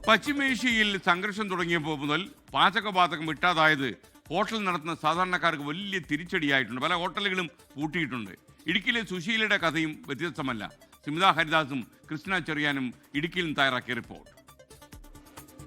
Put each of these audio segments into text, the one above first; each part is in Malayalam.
പശ്ചിമേഷ്യയിൽ സംഘർഷം തുടങ്ങിയപ്പോൾ മുതൽ പാചകവാതകം കിട്ടാതായത് ഹോട്ടൽ നടത്തുന്ന സാധാരണക്കാർക്ക് വലിയ തിരിച്ചടിയായിട്ടുണ്ട്. പല ഹോട്ടലുകളും പൂട്ടിയിട്ടുണ്ട്. ഇടുക്കിയിലെ സുശീലയുടെ കഥയും വ്യത്യസ്തമല്ല. സ്മിത ഹരിദാസും കൃഷ്ണ ചെറിയാനും ഇടുക്കിയിൽ നിന്ന് തയ്യാറാക്കിയ റിപ്പോർട്ട്.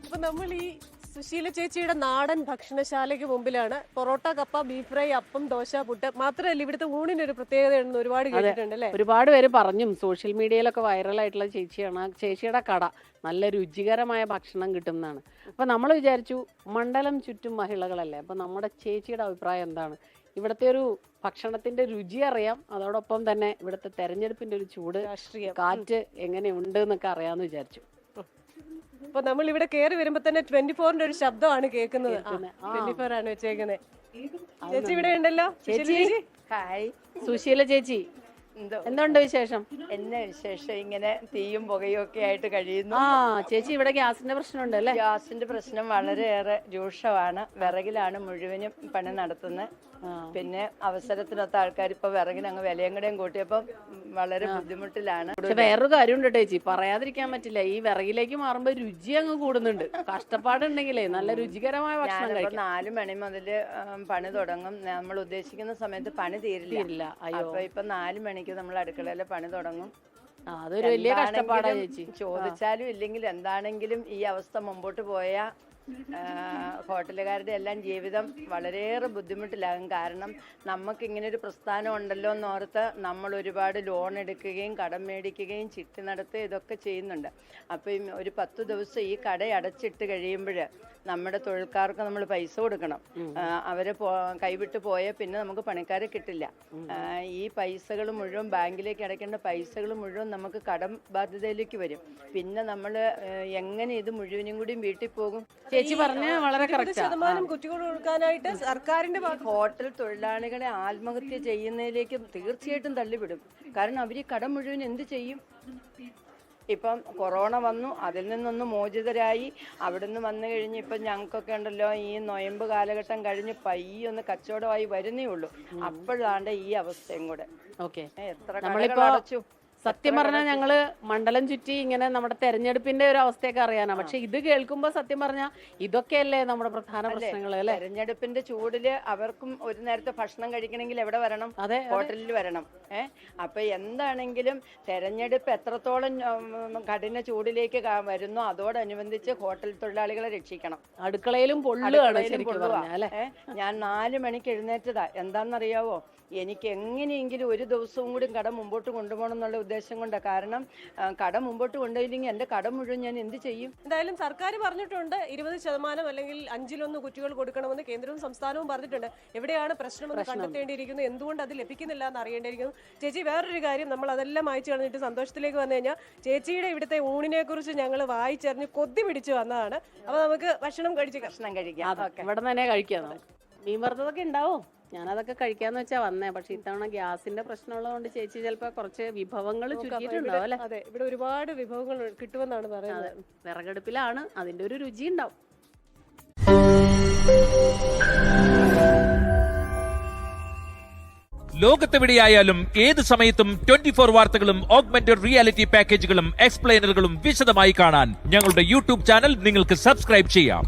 അപ്പൊ നമ്മൾ ഈ സുശീല ചേച്ചിയുടെ നാടൻ ഭക്ഷണശാലയ്ക്ക് മുമ്പിലാണ്. പൊറോട്ട, കപ്പ, ബീഫ് ഫ്രൈ, അപ്പം, ദോശ, പുട്ട് മാത്രമല്ല ഇവിടുത്തെ ഊണിനൊരു പ്രത്യേകതയുണ്ടെന്ന് ഒരുപാട് കേട്ടിട്ടുണ്ട് അല്ലേ? ഒരുപാട് പേര് പറഞ്ഞും സോഷ്യൽ മീഡിയയിലൊക്കെ വൈറലായിട്ടുള്ള ചേച്ചിയാണ്. ചേച്ചിയുടെ കട നല്ല രുചികരമായ ഭക്ഷണം കിട്ടുന്നതാണ്. അപ്പൊ നമ്മൾ വിചാരിച്ചു മണ്ഡലം ചുറ്റും മഹിളകളല്ലേ, അപ്പൊ നമ്മുടെ ചേച്ചിയുടെ അഭിപ്രായം എന്താണ്, ഇവിടുത്തെ ഒരു ഭക്ഷണത്തിന്റെ രുചി അറിയാം, അതോടൊപ്പം തന്നെ ഇവിടുത്തെ തെരഞ്ഞെടുപ്പിന്റെ ഒരു ചൂട്, രാഷ്ട്രീയ കാറ്റ് എങ്ങനെയുണ്ട് എന്നൊക്കെ അറിയാമെന്ന് വിചാരിച്ചു. അപ്പൊ നമ്മൾ ഇവിടെ കയറി വരുമ്പോ തന്നെ 24-ന്റെ ഒരു ശബ്ദമാണ് കേൾക്കുന്നത്. 24 ആണ് വെച്ചേക്കുന്നത്. ചേച്ചി ഇവിടെ ഉണ്ടല്ലോ. ചേച്ചി ഹായ്. സുശീല ചേച്ചി എന്തുണ്ട് വിശേഷം? എന്നെ വിശേഷം, ഇങ്ങനെ തീയും പുകയും ഒക്കെ ആയിട്ട് കഴിയുന്നു. ചേച്ചി ഇവിടെ ഗ്യാസിന്റെ പ്രശ്നമുണ്ട് അല്ലേ? ഗ്യാസിന്റെ പ്രശ്നം വളരെയേറെ രൂക്ഷമാണ്. വിറകിലാണ് മുഴുവനും പണി നടത്തുന്നത്. പിന്നെ അവസരത്തിനൊത്ത ആൾക്കാർ ഇപ്പൊ വിറകിന് അങ്ങ് വിലയും കൂടെയും കൂട്ടിയപ്പോ വളരെ ബുദ്ധിമുട്ടിലാണ്. പക്ഷെ വേറൊരു കാര്യമുണ്ട് ചേച്ചി, പറയാതിരിക്കാൻ പറ്റില്ല. ഈ വിറകിലേക്ക് മാറുമ്പോ രുചി അങ്ങ് കൂടുന്നുണ്ട്. കഷ്ടപ്പാടുണ്ടെങ്കിലേ നല്ല രുചികരമായ ഭക്ഷണം കഴിക്കാം. 4 മണി മുതല് പണി തുടങ്ങും. നമ്മൾ ഉദ്ദേശിക്കുന്ന സമയത്ത് പണി തീരില്ല. അപ്പൊ ഇപ്പൊ 4 മണിക്ക് നമ്മൾ അടുക്കളയിലെ പണി തുടങ്ങും. അതൊരു വലിയ കഷ്ടപ്പാടാ ചേച്ചി. ചോദിച്ചാലും ഇല്ലെങ്കിൽ എന്താണെങ്കിലും ഈ അവസ്ഥ മുമ്പോട്ട് പോയാൽ ഹോട്ടലുകാരുടെ എല്ലാം ജീവിതം വളരെയേറെ ബുദ്ധിമുട്ടിലാകും. കാരണം നമുക്ക് ഇങ്ങനെ ഒരു പ്രസ്ഥാനം ഉണ്ടല്ലോ എന്നോർത്ത് നമ്മൾ ഒരുപാട് ലോൺ എടുക്കുകയും കടം മേടിക്കുകയും ചിട്ടി നടത്തുകയും ഇതൊക്കെ ചെയ്യുന്നുണ്ട്. അപ്പം ഒരു 10 ദിവസം ഈ കട അടച്ചിട്ട് കഴിയുമ്പോൾ നമ്മുടെ തൊഴിൽക്കാർക്ക് നമ്മൾ പൈസ കൊടുക്കണം. അവരെ കൈവിട്ട് പോയാൽ പിന്നെ നമുക്ക് പണിക്കാരെ കിട്ടില്ല. ഈ പൈസകൾ മുഴുവൻ ബാങ്കിലേക്ക് അടയ്ക്കേണ്ട പൈസകൾ മുഴുവൻ നമുക്ക് കടം ബാധ്യതയിലേക്ക് വരും. പിന്നെ നമ്മൾ എങ്ങനെ ഇത് മുഴുവനും കൂടി വീട്ടിൽ പോകും? ചേച്ചി പറഞ്ഞ വളരെ ശതമാനം കുറ്റികൾ കൊടുക്കാനായിട്ട് സർക്കാരിന്റെ ഹോട്ടൽ തൊഴിലാളികളെ ആത്മഹത്യ ചെയ്യുന്നതിലേക്ക് തീർച്ചയായിട്ടും തള്ളിവിടും. കാരണം അവർ ഈ കടം മുഴുവൻ എന്ത് ചെയ്യും? ഇപ്പം കൊറോണ വന്നു, അതിൽ നിന്നൊന്ന് മോചിതരായി. അവിടുന്ന് വന്നു കഴിഞ്ഞ് ഇപ്പം ഞങ്ങൾക്കൊക്കെ ഉണ്ടല്ലോ ഈ നൊയമ്പ് കാലഘട്ടം കഴിഞ്ഞ് പയ്യൊന്ന് കച്ചവടമായി വരുന്നേ ഉള്ളൂ. അപ്പോഴാണ്ട് ഈ അവസ്ഥയും കൂടെ. എത്ര കടകൾ അടച്ചു. സത്യം പറഞ്ഞാൽ ഞങ്ങള് മണ്ഡലം ചുറ്റി ഇങ്ങനെ നമ്മുടെ തെരഞ്ഞെടുപ്പിന്റെ ഒരു അവസ്ഥയൊക്കെ അറിയാനാ. പക്ഷെ ഇത് കേൾക്കുമ്പോ സത്യം പറഞ്ഞാൽ ഇതൊക്കെയല്ലേ നമ്മുടെ പ്രധാന പ്രശ്നങ്ങൾ അല്ലേ? തെരഞ്ഞെടുപ്പിന്റെ ചൂടില് അവർക്കും ഒരു നേരത്തെ ഭക്ഷണം കഴിക്കണമെങ്കിൽ എവിടെ വരണം? അതെ, ഹോട്ടലിൽ വരണം. അപ്പൊ എന്താണെങ്കിലും തെരഞ്ഞെടുപ്പ് എത്രത്തോളം കഠിന ചൂടിലേക്ക് വരുന്നു അതോടനുബന്ധിച്ച് ഹോട്ടൽ തൊഴിലാളികളെ രക്ഷിക്കണം. അടുക്കളയിലും പൊള്ളുകയാണ്. ഞാൻ 4 മണിക്ക് എഴുന്നേറ്റതാ. എന്താണെന്നറിയാവോ? എനിക്ക് എങ്ങനെയെങ്കിലും ഒരു ദിവസവും കൂടി കട മുമ്പോട്ട് കൊണ്ടുപോകണം എന്നുള്ള ഉദ്ദേശം കൊണ്ടാണ്. കാരണം കട മുമ്പോട്ട് കൊണ്ടുപോയില്ലെങ്കിൽ എൻ്റെ കട മുഴുവൻ ഞാൻ എന്ത് ചെയ്യും? എന്തായാലും സർക്കാർ പറഞ്ഞിട്ടുണ്ട് 20% അല്ലെങ്കിൽ 5-1 കുറ്റികൾ കൊടുക്കണമെന്ന് കേന്ദ്രവും സംസ്ഥാനവും പറഞ്ഞിട്ടുണ്ട്. എവിടെയാണ് പ്രശ്നമെന്ന് കണ്ടെത്തേണ്ടിയിരിക്കുന്നു, എന്തുകൊണ്ട് അത് ലഭിക്കുന്നില്ല എന്ന് അറിയേണ്ടിയിരിക്കുന്നു. ചേച്ചി, വേറൊരു കാര്യം, നമ്മൾ അതെല്ലാം വായിച്ചു കളഞ്ഞിട്ട് സന്തോഷത്തിലേക്ക് വന്നു കഴിഞ്ഞാൽ ചേച്ചിയുടെ ഇവിടുത്തെ ഊണിനെ കുറിച്ച് ഞങ്ങൾ വായിച്ചറിഞ്ഞ് കൊതി പിടിച്ച് വന്നതാണ്. അപ്പൊ നമുക്ക് ഭക്ഷണം കഴിക്കാം. ഇവിടെ തന്നെ കഴിക്കാം. മീൻ വറുത്തതൊക്കെ ഉണ്ടാവും. ഞാനതൊക്കെ കഴിക്കാന്ന് വെച്ചാ വന്നേ. പക്ഷെ ഇത്തവണ ഗ്യാസിന്റെ പ്രശ്നമുള്ളതുകൊണ്ട് ചേച്ചി ചിലപ്പോ കുറച്ച് വിഭവങ്ങൾ ചുറ്റിയിട്ടുണ്ടാവും അല്ലെ? അതെ, ഇവിടെ ഒരുപാട് വിഭവങ്ങൾ കിട്ടുമെന്നാണ് പറയുന്നത്. വിറകടുപ്പിലാണ്, അതിന്റെ ഒരു രുചി ഉണ്ടാവും. ലോകത്തെവിടെയായാലും ഏത് സമയത്തും 24 വാർത്തകളും ഓഗ്മെന്റഡ് റിയാലിറ്റി പാക്കേജുകളും എക്സ്പ്ലെയിനറുകളും വിശദമായി കാണാൻ ഞങ്ങളുടെ യൂട്യൂബ് ചാനൽ നിങ്ങൾക്ക് സബ്സ്ക്രൈബ് ചെയ്യാം.